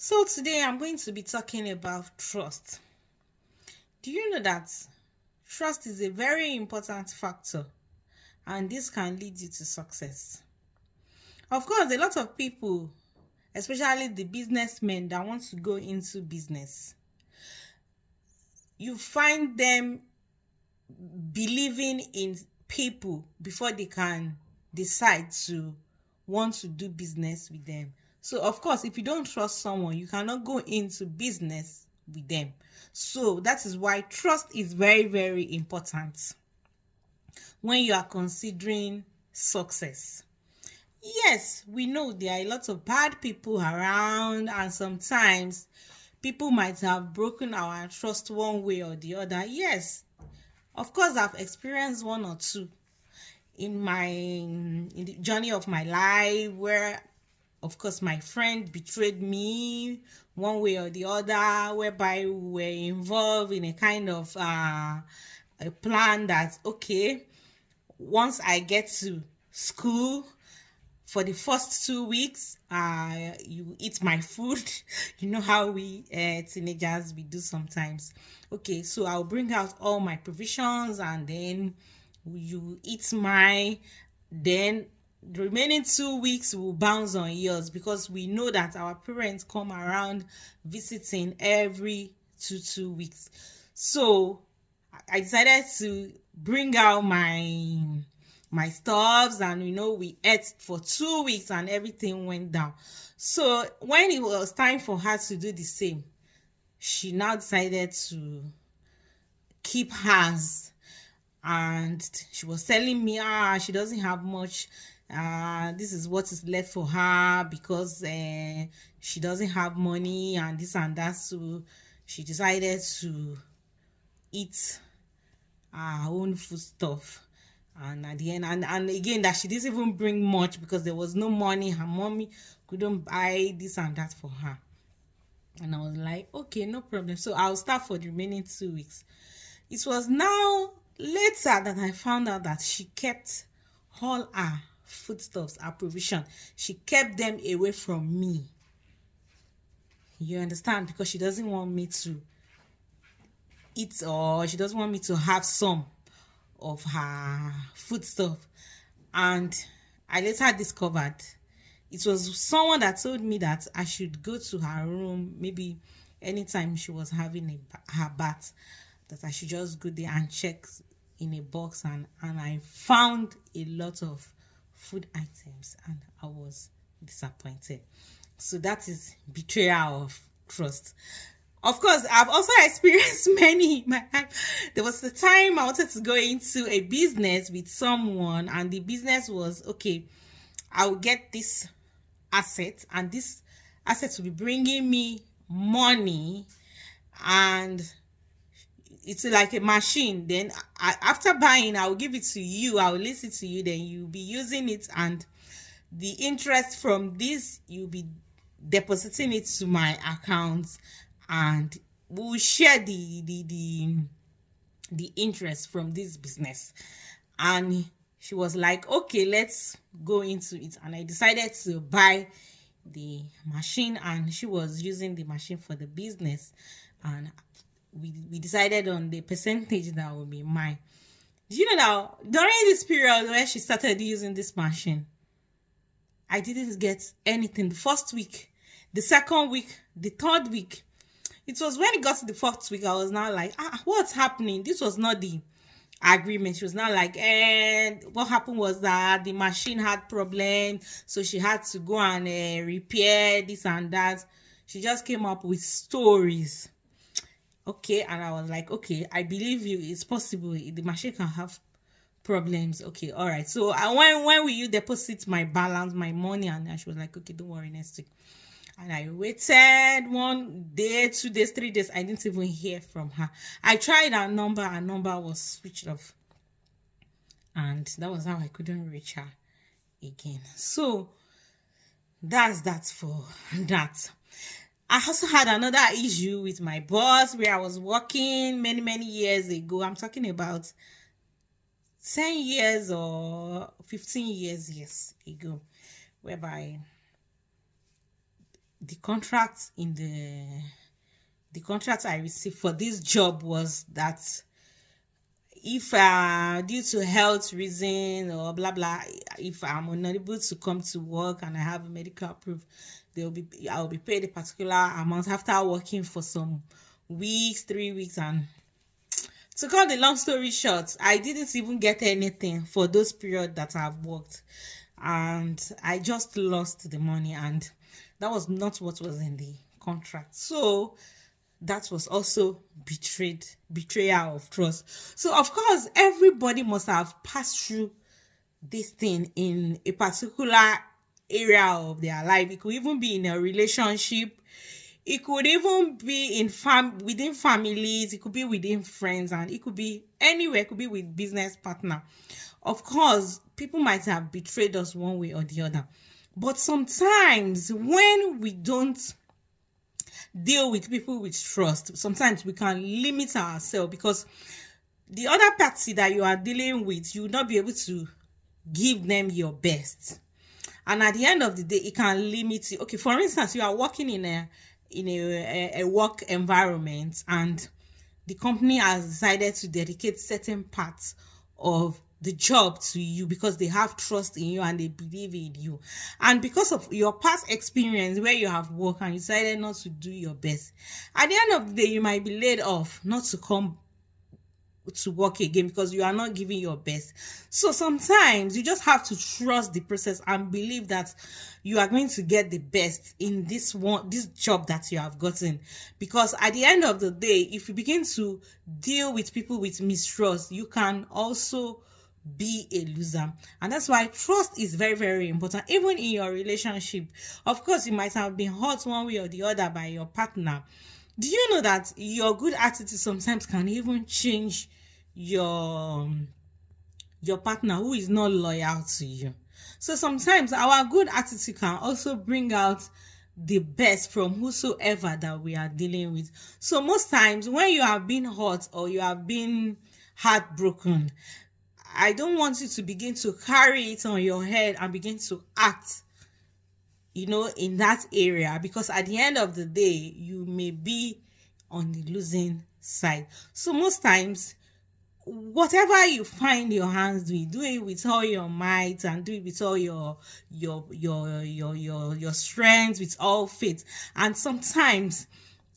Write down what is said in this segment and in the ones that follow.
So today I'm going to be talking about trust. Do you know that trust is a very important factor and this can lead you to success? Of course, a lot of people, especially the businessmen that want to go into business, you find them believing in people before they can decide to want to do business with them. So, of course, if you don't trust someone, you cannot go into business with them. So, that is why trust is very, very important when you are considering success. Yes, we know there are a lot of bad people around, and sometimes people might have broken our trust one way or the other. Yes, of course, I've experienced one or two in the journey of my life where, of course, my friend betrayed me one way or the other, whereby we were involved in a kind of a plan that, okay, once I get to school, for the first 2 weeks, you eat my food. You know how we teenagers we do sometimes. Okay, so I'll bring out all my provisions and then you eat my, then the remaining 2 weeks will bounce on yours, because we know that our parents come around visiting every two weeks. So I decided to bring out my stuffs, and we ate for 2 weeks and everything went down. So when it was time for her to do the same, she now decided to keep hers, and she was telling me she doesn't have much. This is what is left for her because she doesn't have money and this and that. So she decided to eat her own food stuff, and at the end, and again, that she didn't even bring much because there was no money. Her mommy couldn't buy this and that for her. And I was like, okay, no problem, so I'll start for the remaining 2 weeks. It was now later that I found out that she kept all her foodstuffs, her provision, she kept them away from me. You understand? Because she doesn't want me to eat, or she doesn't want me to have some of her food stuff. And I later discovered it was someone that told me that I should go to her room maybe anytime she was having her bath, that I should just go there and check in a box, and I found a lot of food items and I was disappointed. So that is betrayal of trust. Of course, I've also experienced many in my life. There was the time I wanted to go into a business with someone, and the business was, okay, I'll get this asset, and this asset will be bringing me money, and it's like a machine. Then after buying, I'll give it to you, I'll list it to you, then you'll be using it, and the interest from this, you'll be depositing it to my account, and we'll share the interest from this business. And she was like, okay, let's go into it. And I decided to buy the machine, and she was using the machine for the business, and we decided on the percentage that will be mine. Do you know that during this period where she started using this machine, I didn't get anything the first week, the second week, the third week. It was when it got to the fourth week, I was now like, what's happening? This was not the agreement. She was not like, what happened was that the machine had problems, so she had to go and repair this and that. She just came up with stories. Okay, and I was like, okay, I believe you. It's possible the machine can have problems. Okay, all right. So when will you deposit my balance, my money? And she was like, okay, don't worry, next week. And I waited 1 day, 2 days, 3 days. I didn't even hear from her. I tried her number was switched off, and that was how I couldn't reach her again. So that's that for that. I also had another issue with my boss where I was working many years ago. I'm talking about 10 years or 15 years, yes, ago, whereby the contract the contract I received for this job was that if due to health reason or blah blah, if I'm unable to come to work and I have a medical proof, I'll be paid a particular amount after working for some weeks, 3 weeks. And to cut the long story short, I didn't even get anything for those period that I've worked, and I just lost the money, and that was not what was in the contract. So that was also betrayal of trust. So of course, everybody must have passed through this thing in a particular area of their life. It could even be in a relationship, it could even be in within families, it could be within friends, and it could be anywhere. It could be with business partner. Of course, people might have betrayed us one way or the other, but sometimes when we don't deal with people with trust, sometimes we can limit ourselves, because the other party that you are dealing with, you will not be able to give them your best, and at the end of the day, it can limit you. Okay, for instance, you are working in a work environment, and the company has decided to dedicate certain parts of the job to you because they have trust in you and they believe in you, and because of your past experience where you have worked and you decided not to do your best, at the end of the day, you might be laid off, not to come to work again because you are not giving your best. So sometimes you just have to trust the process and believe that you are going to get the best in this job that you have gotten, because at the end of the day, if you begin to deal with people with mistrust, you can also be a loser. And that's why trust is very, very important, even in your relationship. Of course, you might have been hurt one way or the other by your partner. Do you know that your good attitude sometimes can even change your partner who is not loyal to you? So sometimes our good attitude can also bring out the best from whosoever that we are dealing with. So most times when you have been hurt or you have been heartbroken, I don't want you to begin to carry it on your head and begin to act, in that area, because at the end of the day, you may be on the losing side. So most times, whatever you find your hands doing, do it with all your might and do it with all your strength, with all faith. And sometimes,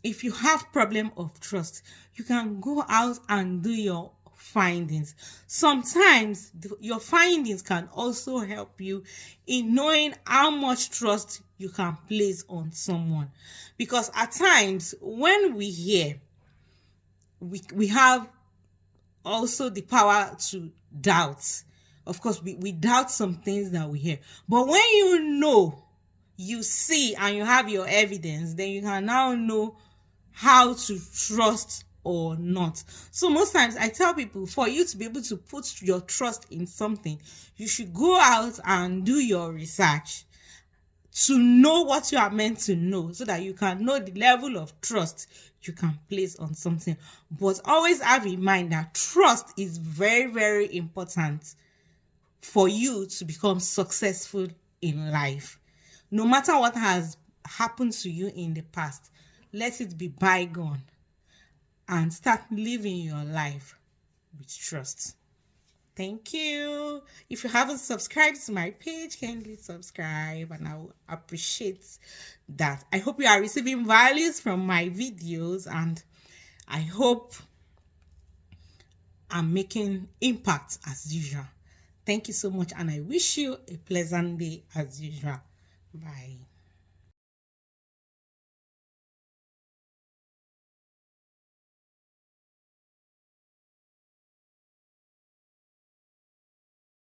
if you have problem of trust, you can go out and do your findings. Sometimes your findings can also help you in knowing how much trust you can place on someone, because at times when we hear, we have also the power to doubt. Of course, we doubt some things that we hear, but when you see and you have your evidence, then you can now know how to trust or not. So most times I tell people, for you to be able to put your trust in something, you should go out and do your research to know what you are meant to know, so that you can know the level of trust you can place on something. But always have in mind that trust is very, very important for you to become successful in life. No matter what has happened to you in the past, let it be bygone and start living your life with trust. Thank you. If you haven't subscribed to my page, kindly subscribe, and I will appreciate that. I hope you are receiving values from my videos, and I hope I'm making impact as usual. Thank you so much, and I wish you a pleasant day as usual. Bye.